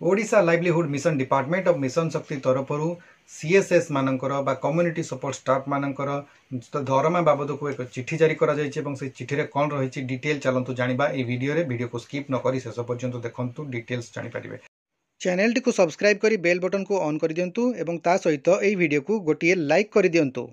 Odisha livelihood mission department of mission शक्ति तरफर CSS मानकर बा कम्युनिटी सपोर्ट स्टाफ मानकर दरमा बाबद को एक चिठी जारी करा जायछि एवं से चिठी रे कोन रहिछि डिटेल चलंतु जानिबा ए वीडियो को स्किप न करी शेष पर्यंत देखंतु डिटेल्स जानि परिबे। चैनल टी को सब्सक्राइब करी बेल बटन को ऑन कर दियंतु एवं ता सहित ए वीडियो को गोटिए लाइक कर दियंतु।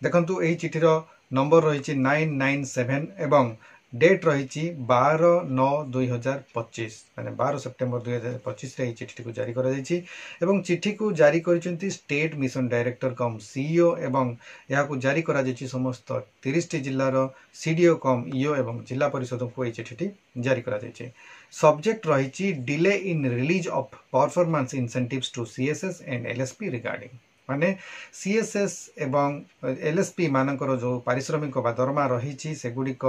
देखंतु एही चिठी रो नंबर रहिछि 997 एवं डेट रही 12/9/2025 माने 12 सेप्टेम्बर 2025 रे चिठी को जारी करा जायछि एवं चिठी को जारी करिसेंती स्टेट मिशन डायरेक्टर कम सीईओ एवं या को जारी करा जायछि समस्त 30 टी जिल्ला रो सीडीओ कम ईओ एवं जिला परिषद को ए चिठी जारी करा जायछि। सब्जेक्ट रही delay in release of performance incentives to CSS and LSP regarding माने सीएसएस एवं एलएसपी मानकर जो पारिश्रमिक बा दरमा रही सेगुड़िक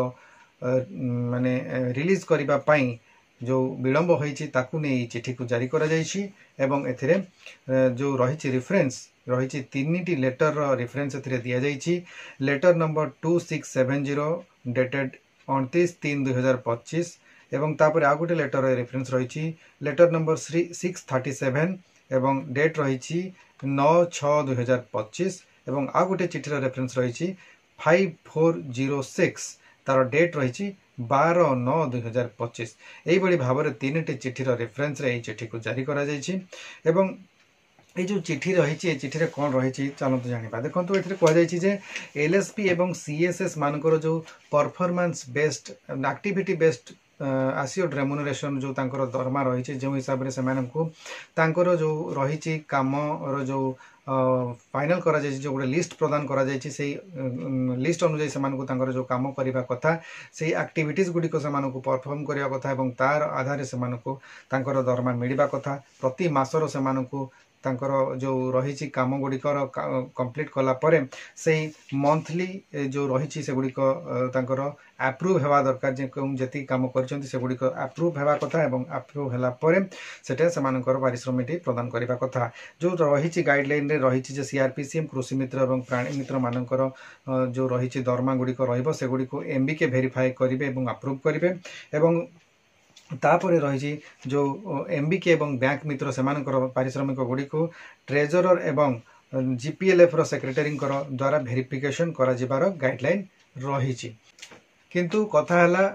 माने रिलीज करिबा पई जो विलंब होईछि ताकू नै चिठी को जारी करा जायछि एवं एथिरे जो रहिछि रेफरेंस रहिछि तीनटी लेटर रो रेफरेंस एथिरे दिया जायछि। लेटर नंबर 2670 डेटेड 29/3/2025 एवं तापर आ गोटे लेटर रो रेफरेंस रहिछि लेटर नंबर 637 एवं डेट रहिछि 9/6/2025 एवं आ गोटे चिठी रो रेफरेंस रहिछि 5406 तार डेट रही 12/9/2025 यही भाव में तीन टी चिठी रेफरेंस रे चिठी को जारी करा जायछि एवं ये जो चिठी रही चिठी कौन रही चलते जाना देखो ये कहुई जे एलएसपी एवं सीएसएस मानकर जो परफॉर्मेंस बेस्ड एक्टिविटी बेस्ड आसियोड रेम्युनरेशन जो तांकर दरमा रही जो हिसाब से तांकर जो रही काम जो फाइनल करा जायछि जो गोटे लिस्ट प्रदान करा जायछि से लिस्ट अनुसार से जो काम करने कथा से एक्टिविटीज गुड़िक से परफॉर्म करने कथा एवं तार आधार से तांकर दरमा मिलवा कथा प्रति मासर से तांकर जो रही काम गुड़िकर कंप्लीट कला परे से मंथली जो रही से गुड़िक तांकर अप्रूव हेवा दरकार जे काम करछन्ती से गुड़िक अप्रूव हेवा कथा एवं अप्रूव हेला परे सेटे सेमानकर पारिश्रमिक प्रदान करबा कथा जो रही गाइडलाइन रे रही जे सीआरपीसीएम कृषि मित्र एवं प्राणी मित्र मानकर जो रही दरमा गुड़िक रहिबो से गुड़िक एमबीके वेरीफाई करिवे एवं अप्रूव करिवे एवं तापर रही जो एमबीके एवं बैंक मित्र से पारिश्रमिक गुड़िक ट्रेजरर एवं जीपीएलएफ रो सेक्रेटरी द्वारा वेरिफिकेशन करा जिबार गाइडलाइन रही किंतु कथा हला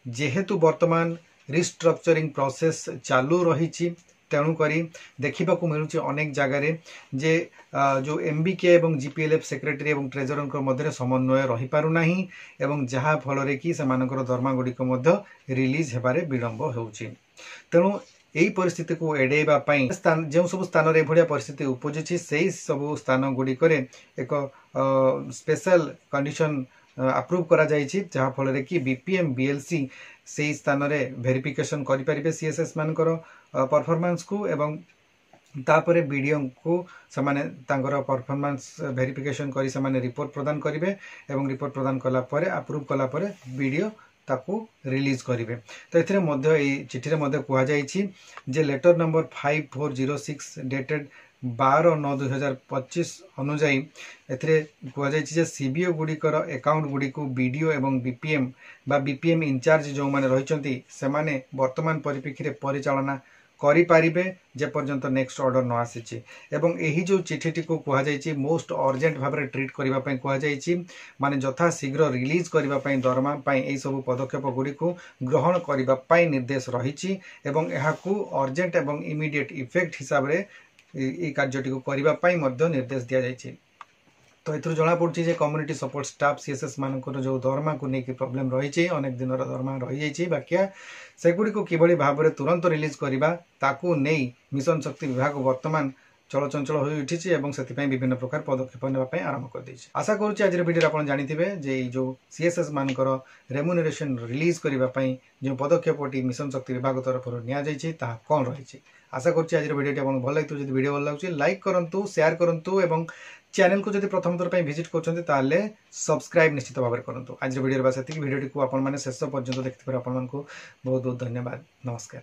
जेहेतु वर्तमान रिस्ट्रक्चरिंग प्रोसेस चालू रही तेणुक देखा मिलूँ अनेक जगार जे जो एमबीके एवं जीपीएलएफ सेक्रेटरी एवं ट्रेजरर मध्य समन्वय रही पारुना एवं जहाँ फल कि दरमा गुड़िक रिलीज हेबारे विलंब होउछि। तेणु यही परिस्थिति को एड़ेवाई जो सब स्थान एभलिया परिस्थिति उपजुछि से सब स्थान गुड़िक एक स्पेशल कंडीशन अप्रूव करा जायछि जहाँ फल कि बीपीएम बीएलसी से स्थान रे वेरिफिकेशन करि परिबे सीएसएस मानकर परफॉर्मेंस को एवं तापरे बीडीओ को समाने तांकर परफॉर्मेंस वेरिफिकेशन करी समाने रिपोर्ट प्रदान करिवे एवं रिपोर्ट प्रदान कला परे अप्रूव कला परे बीडीओ ताकू रिलीज करिवे। तो एथिरे मध्य ए चिठी रे मध्य कुआ जायछि जे लेटर नंबर 5406 डेटेड 12/9/2025 अनुजाई एथिरे कुआ जायछि जे सीबीओ गुड़िकर अकाउंट गुड़ी को बीडीओ एवं बीपीएम इंचार्ज जो माने रहिचंती से माने वर्तमान परिप्रेक्षी रे परिचालना करि पारिबे जे पर्यंत नेक्स्ट ऑर्डर न आसीछि एवं एही जो चिठीटी को कुआ जायछि मोस्ट अर्जेंट भाव में ट्रीट करबा पई कुआ जायछि माने यथा शीघ्र रिलीज करबा पई दरमा पई एई सब पदक्षेप गुडी को ग्रहण करबा पई निर्देश रहिछि एवं एहा को अर्जेंट एवं इमीडिएट इफेक्ट हिसाब रे ए कार्यटी को करबा पई मध्य निर्देश दिया जायछि। तो एथुर जना पड़छि जे कम्युनिटी सपोर्ट स्टाफ सीएसएस मानकर जो दरमा को लेकिन प्रॉब्लम रही अनेक दिन दरमा रही जाइए बाकिया सेगुड़ी को किभली भाव में तुरंत रिलीज करबा ताकू नहीं मिशन शक्ति विभाग वर्तमान चलचंचल हो उठी से विभिन्न प्रकार पदक्षेप नापी आरंभ कर देछि। आशा करुच्ची आज वीडियो आप जानिथिबे जे जो सीएसएस मानकर रेम्युनरेशन रिलीज करने जो पदक्षेपटी मिशन शक्ति विभाग तरफ निया जायछि ताहा कौन रही। आशा करुच्ची आज वीडियो आपको भल लगे जब वीडियो भल लगे लाइक करूँ शेयर करूँ एवं चैनल को जब प्रथम थर पर विजिट करते सब्सक्राइब निश्चित भाव में करूँ। आज वीडियो वीडियो को आपण मैंने शेष पर्यंत देखते बहुत बहुत धन्यवाद। नमस्कार।